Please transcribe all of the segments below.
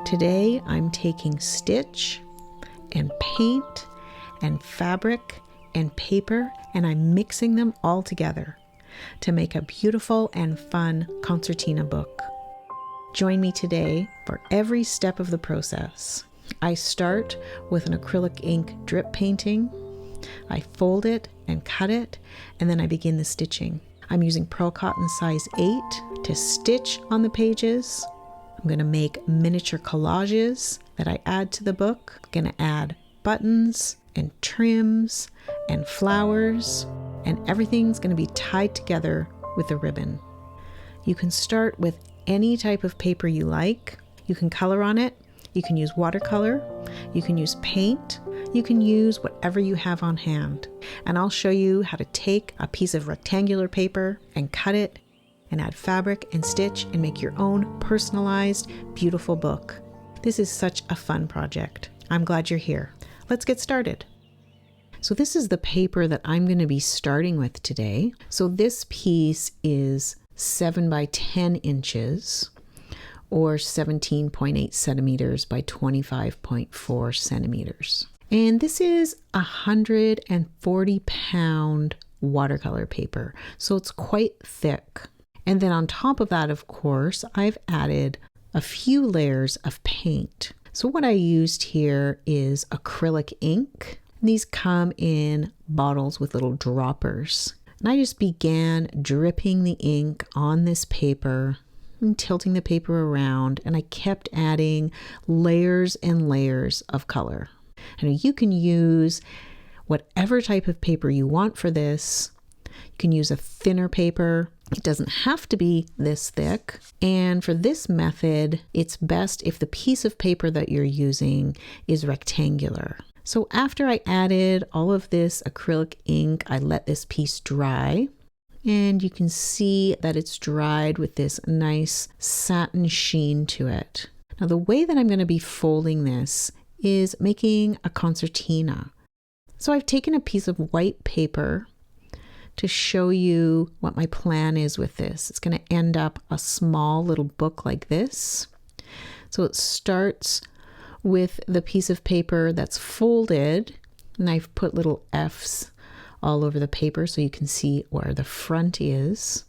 Today I'm taking stitch and paint and fabric and paper, and I'm mixing them all together to make a beautiful and fun concertina book. Join me today for every step of the process. I start with an acrylic ink drip painting. I fold it and cut it, and then I begin the stitching. I'm using Perle cotton size 8 to stitch on the pages. I'm going to make miniature collages that I add to the book. I'm going to add buttons and trims and flowers, and everything's going to be tied together with a ribbon. You can start with any type of paper you like. You can color on it. You can use watercolor. You can use paint. You can use whatever you have on hand. And I'll show you how to take a piece of rectangular paper and cut it and add fabric and stitch and make your own personalized, beautiful book. This is such a fun project. I'm glad you're here. Let's get started. So this is the paper that I'm going to be starting with today. So this piece is 7 by 10 inches or 17.8 centimeters by 25.4 centimeters. And this is 140-pound watercolor paper, so it's quite thick. And then on top of that, of course, I've added a few layers of paint. So what I used here is acrylic ink. These come in bottles with little droppers. And I just began dripping the ink on this paper and tilting the paper around, and I kept adding layers and layers of color. And you can use whatever type of paper you want for this. You can use a thinner paper. It doesn't have to be this thick. And for this method, it's best if the piece of paper that you're using is rectangular. So after I added all of this acrylic ink, I let this piece dry. And you can see that it's dried with this nice satin sheen to it. Now the way that I'm going to be folding this is making a concertina. So I've taken a piece of white paper to show you what my plan is with this. It's going to end up a small little book like this. So it starts with the piece of paper that's folded, and I've put little F's all over the paper so you can see where the front is.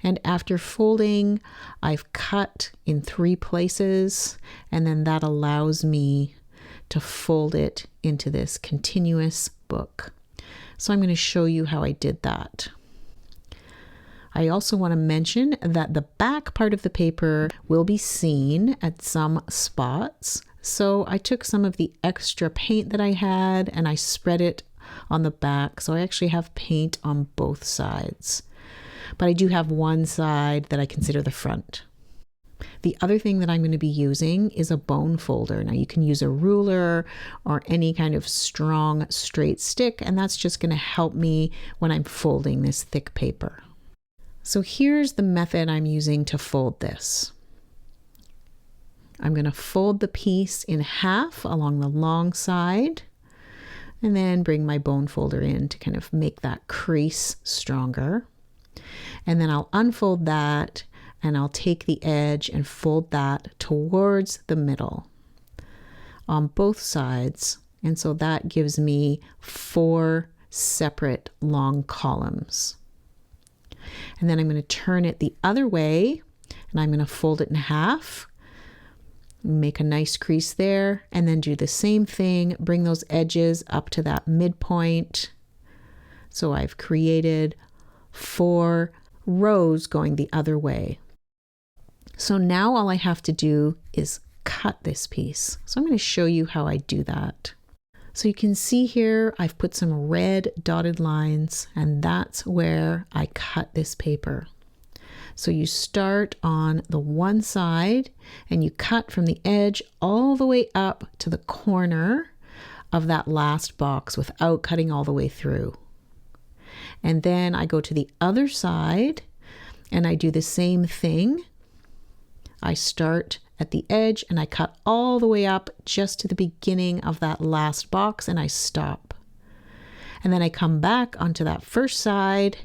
And after folding, I've cut in 3 places, and then that allows me to fold it into this continuous book. So I'm going to show you how I did that. I also want to mention that the back part of the paper will be seen at some spots. So I took some of the extra paint that I had and I spread it on the back. So I actually have paint on both sides. But I do have one side that I consider the front. The other thing that I'm going to be using is a bone folder. Now you can use a ruler or any kind of strong straight stick, and that's just going to help me when I'm folding this thick paper. So here's the method I'm using to fold this. I'm going to fold the piece in half along the long side and then bring my bone folder in to kind of make that crease stronger. And then I'll unfold that and I'll take the edge and fold that towards the middle on both sides. And so that gives me 4 separate long columns. And then I'm going to turn it the other way and I'm going to fold it in half, make a nice crease there, and then do the same thing, bring those edges up to that midpoint. So I've created 4 rows going the other way. So now all I have to do is cut this piece. So I'm going to show you how I do that. So you can see here I've put some red dotted lines, and that's where I cut this paper. So you start on the one side and you cut from the edge all the way up to the corner of that last box without cutting all the way through. And then I go to the other side and I do the same thing. I start at the edge and I cut all the way up just to the beginning of that last box and I stop. And then I come back onto that first side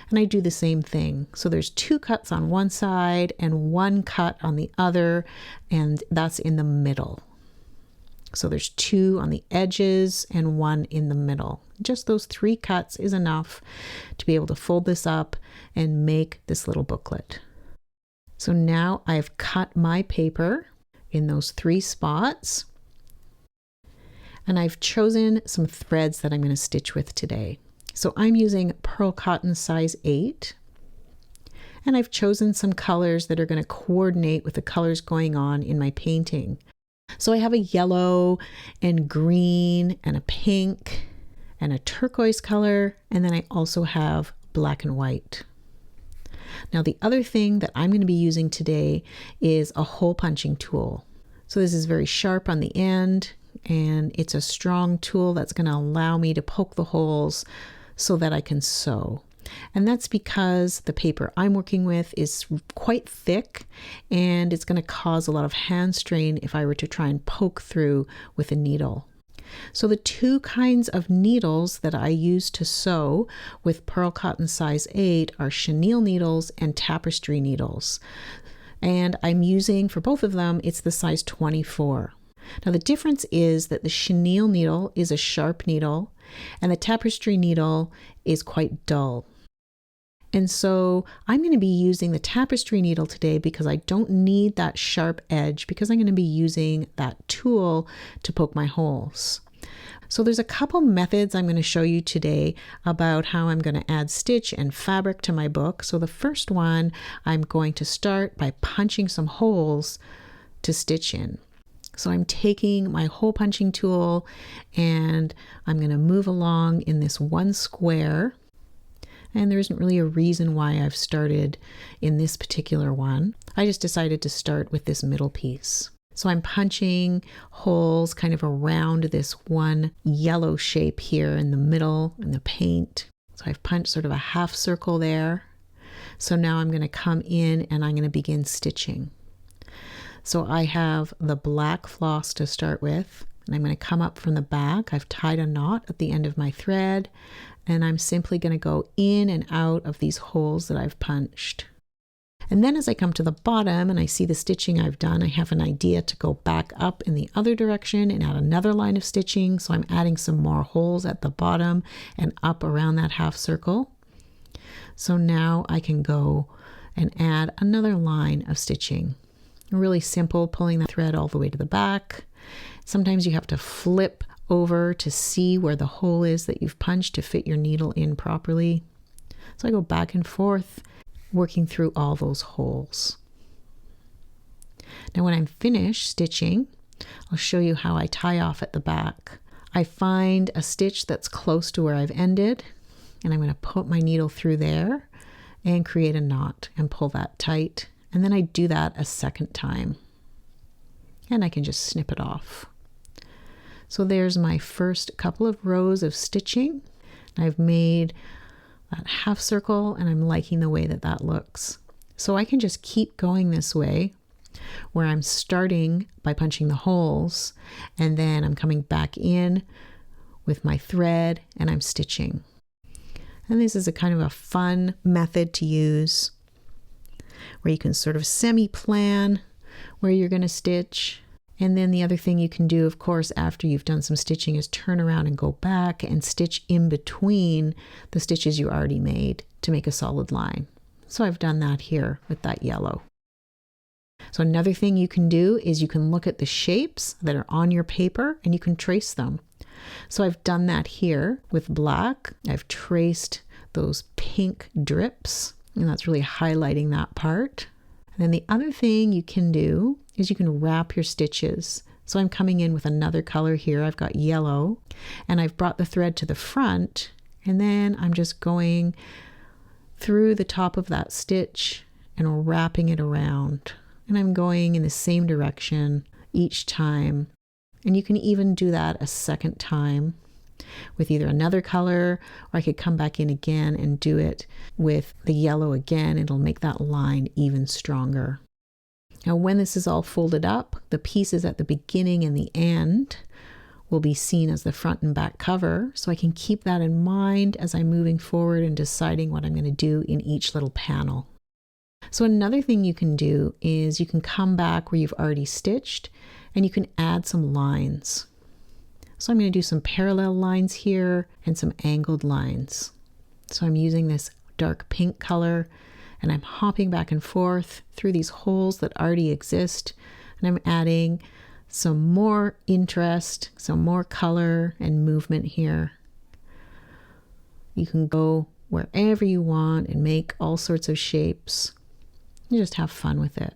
and I do the same thing. So there's 2 cuts on one side and 1 cut on the other, and that's in the middle. So there's 2 on the edges and 1 in the middle. Just those 3 cuts is enough to be able to fold this up and make this little booklet. So now I've cut my paper in those 3 spots, and I've chosen some threads that I'm going to stitch with today. So I'm using Perle Cotton size 8, and I've chosen some colors that are going to coordinate with the colors going on in my painting. So I have a yellow and green and a pink and a turquoise color, and then I also have black and white. Now the other thing that I'm going to be using today is a hole punching tool. So this is very sharp on the end, and it's a strong tool that's going to allow me to poke the holes so that I can sew. And that's because the paper I'm working with is quite thick, and it's going to cause a lot of hand strain if I were to try and poke through with a needle. So the 2 kinds of needles that I use to sew with Perle Cotton size 8 are chenille needles and tapestry needles. And I'm using, for both of them, it's the size 24. Now the difference is that the chenille needle is a sharp needle and the tapestry needle is quite dull. And so I'm going to be using the tapestry needle today because I don't need that sharp edge, because I'm going to be using that tool to poke my holes. So there's a couple methods I'm going to show you today about how I'm going to add stitch and fabric to my book. So the first one, I'm going to start by punching some holes to stitch in. So I'm taking my hole punching tool and I'm going to move along in this one square. And there isn't really a reason why I've started in this particular one. I just decided to start with this middle piece. So I'm punching holes kind of around this one yellow shape here in the middle in the paint. So I've punched sort of a half circle there. So now I'm going to come in and I'm going to begin stitching. So I have the black floss to start with, and I'm going to come up from the back. I've tied a knot at the end of my thread, and I'm simply going to go in and out of these holes that I've punched. And then as I come to the bottom and I see the stitching I've done, I have an idea to go back up in the other direction and add another line of stitching. So I'm adding some more holes at the bottom and up around that half circle. So now I can go and add another line of stitching. Really simple, pulling the thread all the way to the back. Sometimes you have to flip over to see where the hole is that you've punched to fit your needle in properly. So I go back and forth, working through all those holes. Now when I'm finished stitching, I'll show you how I tie off at the back. I find a stitch that's close to where I've ended, and I'm going to put my needle through there and create a knot and pull that tight. And then I do that a second time, and I can just snip it off. So there's my first couple of rows of stitching. I've made that half circle, and I'm liking the way that that looks. So I can just keep going this way, where I'm starting by punching the holes, and then I'm coming back in with my thread and I'm stitching. And this is a kind of a fun method to use, where you can sort of semi-plan where you're going to stitch. And then the other thing you can do, of course, after you've done some stitching is turn around and go back and stitch in between the stitches you already made to make a solid line. So I've done that here with that yellow. So another thing you can do is you can look at the shapes that are on your paper and you can trace them. So I've done that here with black. I've traced those pink drips, and that's really highlighting that part. And then the other thing you can do is you can wrap your stitches. So I'm coming in with another color here. I've got yellow, and I've brought the thread to the front, and then I'm just going through the top of that stitch and wrapping it around. And I'm going in the same direction each time. And you can even do that a second time with either another color, or I could come back in again and do it with the yellow again. It'll make that line even stronger. Now when this is all folded up, the pieces at the beginning and the end will be seen as the front and back cover, so I can keep that in mind as I'm moving forward and deciding what I'm going to do in each little panel. So another thing you can do is you can come back where you've already stitched and you can add some lines. So I'm going to do some parallel lines here and some angled lines. So I'm using this dark pink color and I'm hopping back and forth through these holes that already exist, and I'm adding some more interest, some more color and movement here. You can go wherever you want and make all sorts of shapes. You just have fun with it.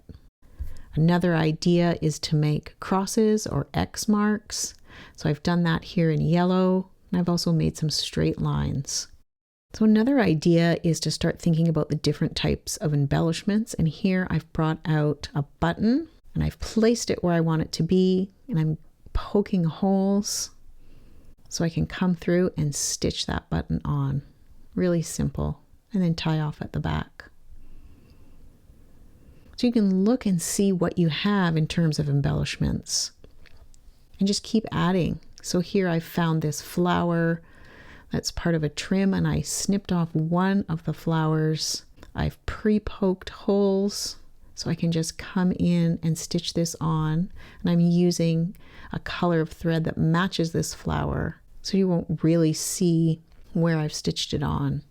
Another idea is to make crosses or X marks. So I've done that here in yellow, and I've also made some straight lines. So another idea is to start thinking about the different types of embellishments. And here I've brought out a button and I've placed it where I want it to be, and I'm poking holes so I can come through and stitch that button on. Really simple. And then tie off at the back. So you can look and see what you have in terms of embellishments and just keep adding. So here I've found this flower that's part of a trim, and I snipped off one of the flowers. I've pre-poked holes so I can just come in and stitch this on, and I'm using a color of thread that matches this flower so you won't really see where I've stitched it on.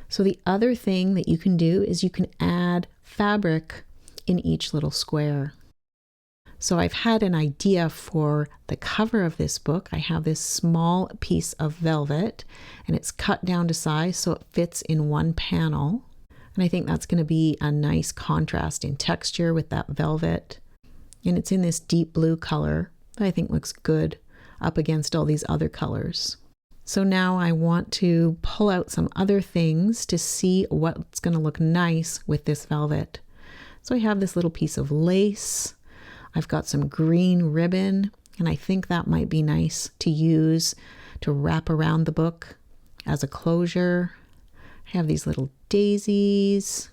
So the other thing that you can do is you can add fabric in each little square. So I've had an idea for the cover of this book. I have this small piece of velvet and it's cut down to size so it fits in one panel. And I think that's going to be a nice contrast in texture with that velvet. And it's in this deep blue color that I think looks good up against all these other colors. So now I want to pull out some other things to see what's going to look nice with this velvet. So I have this little piece of lace. I've got some green ribbon, and I think that might be nice to use to wrap around the book as a closure. I have these little daisies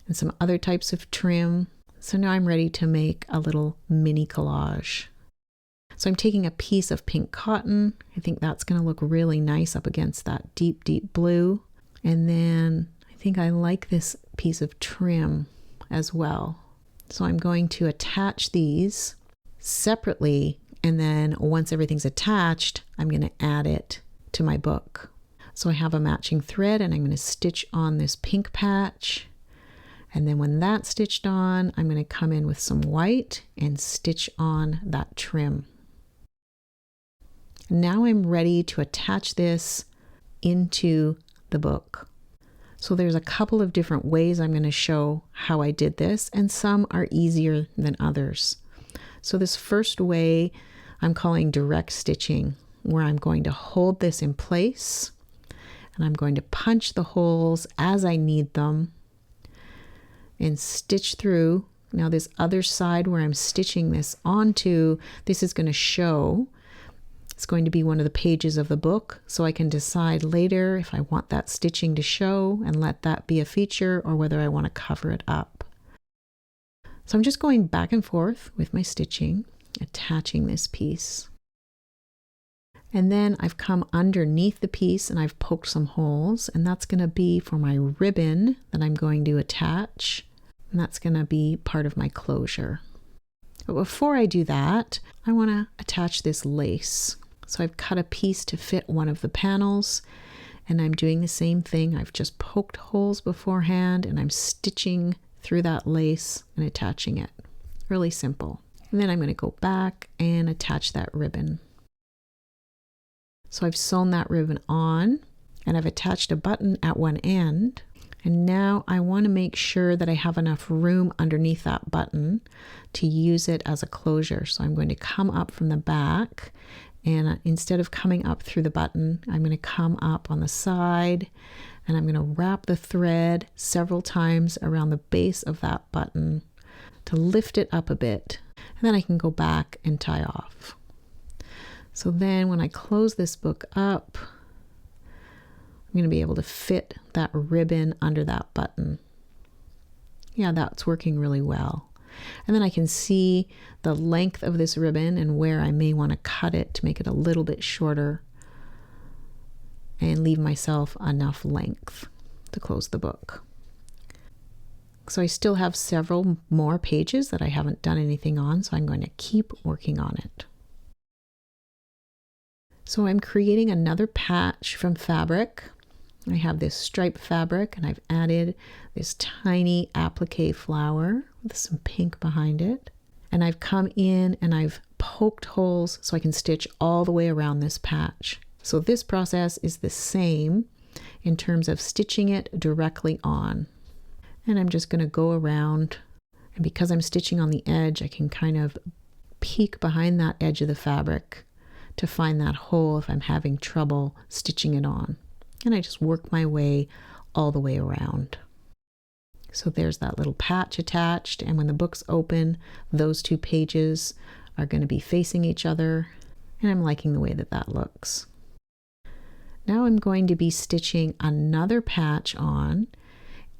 and some other types of trim. So now I'm ready to make a little mini collage. So I'm taking a piece of pink cotton. I think that's going to look really nice up against that deep, deep blue. And then I think I like this piece of trim as well. So I'm going to attach these separately, and then once everything's attached, I'm going to add it to my book. So I have a matching thread, and I'm going to stitch on this pink patch. And then when that's stitched on, I'm going to come in with some white and stitch on that trim. Now I'm ready to attach this into the book. So there's a couple of different ways I'm going to show how I did this, and some are easier than others. So this first way I'm calling direct stitching, where I'm going to hold this in place and I'm going to punch the holes as I need them and stitch through. Now this other side where I'm stitching this onto, this is going to show. It's going to be one of the pages of the book, so I can decide later if I want that stitching to show and let that be a feature, or whether I want to cover it up. So I'm just going back and forth with my stitching, attaching this piece. And then I've come underneath the piece and I've poked some holes, and that's going to be for my ribbon that I'm going to attach, and that's going to be part of my closure. But before I do that, I want to attach this lace. So I've cut a piece to fit one of the panels, and I'm doing the same thing. I've just poked holes beforehand and I'm stitching through that lace and attaching it. Really simple. And then I'm going to go back and attach that ribbon. So I've sewn that ribbon on, and I've attached a button at one end. And now I want to make sure that I have enough room underneath that button to use it as a closure. So I'm going to come up from the back, and instead of coming up through the button, I'm going to come up on the side, and I'm going to wrap the thread several times around the base of that button to lift it up a bit. And then I can go back and tie off. So then when I close this book up, I'm going to be able to fit that ribbon under that button. Yeah, that's working really well. And then I can see the length of this ribbon and where I may want to cut it to make it a little bit shorter and leave myself enough length to close the book. So I still have several more pages that I haven't done anything on, so I'm going to keep working on it. So I'm creating another patch from fabric. I have this striped fabric and I've added this tiny applique flower with some pink behind it. And I've come in and I've poked holes so I can stitch all the way around this patch. So this process is the same in terms of stitching it directly on. And I'm just going to go around, and because I'm stitching on the edge, I can kind of peek behind that edge of the fabric to find that hole if I'm having trouble stitching it on. And I just work my way all the way around. So there's that little patch attached, and when the book's open, those two pages are going to be facing each other, and I'm liking the way that that looks. Now I'm going to be stitching another patch on,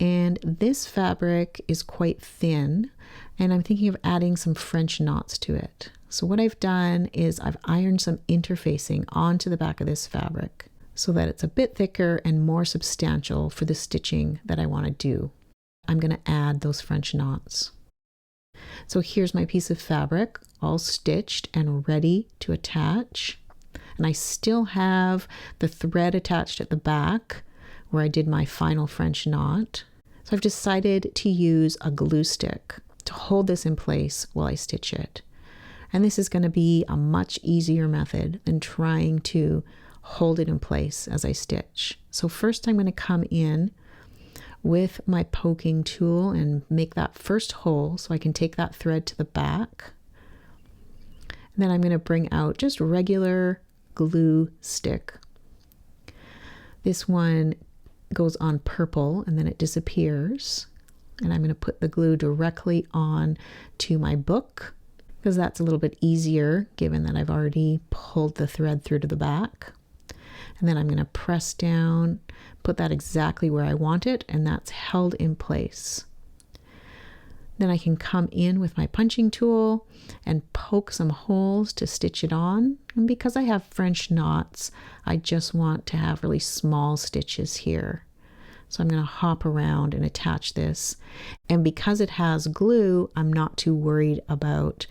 and this fabric is quite thin, and I'm thinking of adding some French knots to it. So what I've done is I've ironed some interfacing onto the back of this fabric so that it's a bit thicker and more substantial for the stitching that I want to do. I'm going to add those French knots. So here's my piece of fabric all stitched and ready to attach. And I still have the thread attached at the back where I did my final French knot. So I've decided to use a glue stick to hold this in place while I stitch it. And this is going to be a much easier method than trying to hold it in place as I stitch. So first I'm going to come in with my poking tool and make that first hole so I can take that thread to the back. And then I'm going to bring out just regular glue stick. This one goes on purple and then it disappears. And I'm going to put the glue directly on to my book because that's a little bit easier given that I've already pulled the thread through to the back. And then I'm going to press down, put that exactly where I want it, and that's held in place. Then I can come in with my punching tool and poke some holes to stitch it on. And because I have French knots, I just want to have really small stitches here. So I'm going to hop around and attach this. And because it has glue, I'm not too worried about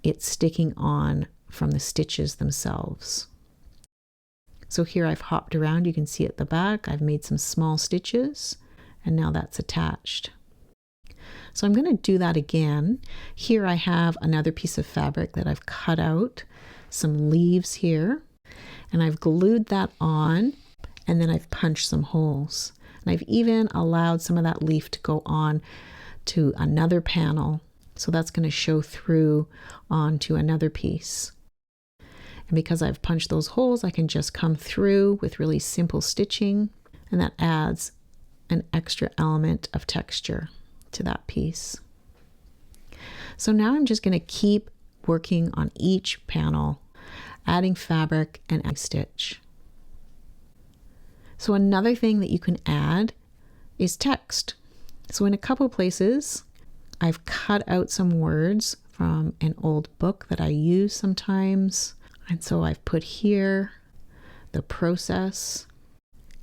it sticking on from the stitches themselves. So here I've hopped around, you can see at the back, I've made some small stitches, and now that's attached. So I'm going to do that again. Here I have another piece of fabric that I've cut out, some leaves here, and I've glued that on, and then I've punched some holes. And I've even allowed some of that leaf to go on to another panel. So that's going to show through onto another piece. And because I've punched those holes, I can just come through with really simple stitching, and that adds an extra element of texture to that piece. So now I'm just going to keep working on each panel, adding fabric and adding stitch. So another thing that you can add is text. So in a couple places, I've cut out some words from an old book that I use sometimes. And so I've put here the process,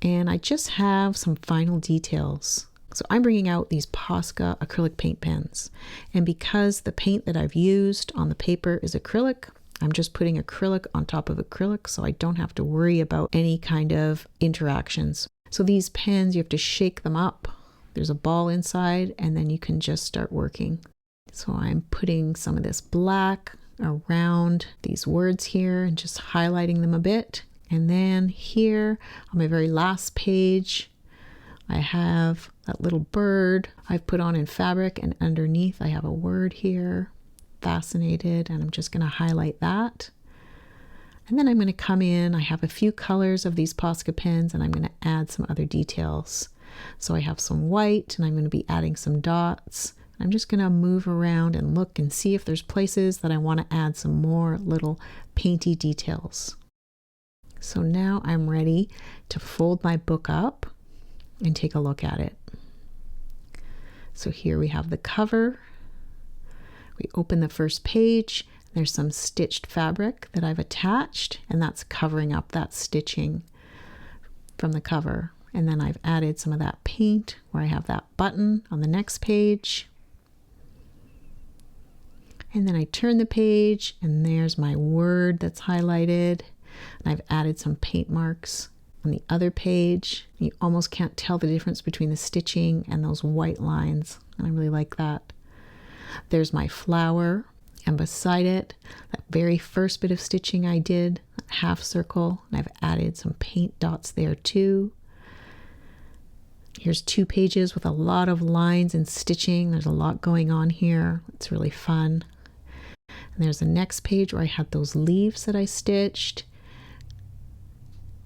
and I just have some final details. So I'm bringing out these Posca acrylic paint pens. And because the paint that I've used on the paper is acrylic, I'm just putting acrylic on top of acrylic so I don't have to worry about any kind of interactions. So these pens, you have to shake them up. There's a ball inside, and then you can just start working. So I'm putting some of this black around these words here and just highlighting them a bit. And then here on my very last page, I have that little bird I've put on in fabric, and underneath I have a word here, fascinated, and I'm just going to highlight that. And then I'm going to come in, I have a few colors of these Posca pens, and I'm going to add some other details. So I have some white, and I'm going to be adding some dots. I'm just going to move around and look and see if there's places that I want to add some more little painty details. So now I'm ready to fold my book up and take a look at it. So here we have the cover. We open the first page. There's some stitched fabric that I've attached, and that's covering up that stitching from the cover. And then I've added some of that paint where I have that button on the next page. And then I turn the page, and there's my word that's highlighted. And I've added some paint marks on the other page. You almost can't tell the difference between the stitching and those white lines. And I really like that. There's my flower. And beside it, that very first bit of stitching I did, half circle, and I've added some paint dots there too. Here's 2 pages with a lot of lines and stitching. There's a lot going on here. It's really fun. And there's the next page where I had those leaves that I stitched.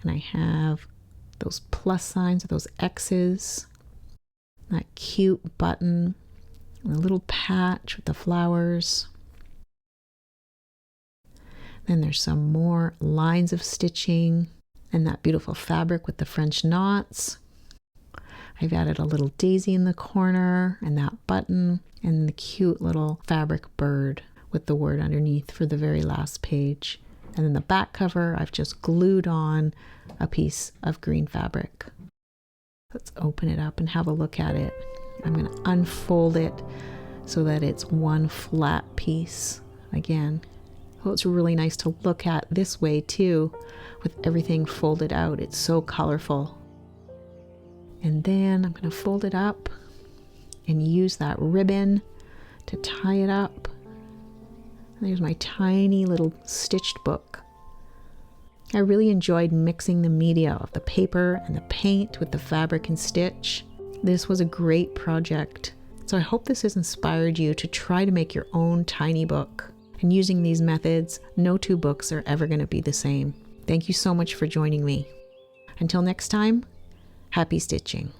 And I have those plus signs, those X's, that cute button, and a little patch with the flowers. Then there's some more lines of stitching and that beautiful fabric with the French knots. I've added a little daisy in the corner and that button and the cute little fabric bird with the word underneath for the very last page. And then the back cover, I've just glued on a piece of green fabric. Let's open it up and have a look at it. I'm going to unfold it so that it's one flat piece again. Oh, it's really nice to look at this way too, with everything folded out. It's so colorful. And then I'm going to fold it up and use that ribbon to tie it up. And there's my tiny little stitched book. I really enjoyed mixing the media of the paper and the paint with the fabric and stitch. This was a great project. So I hope this has inspired you to try to make your own tiny book. And using these methods, no 2 books are ever going to be the same. Thank you so much for joining me. Until next time, happy stitching.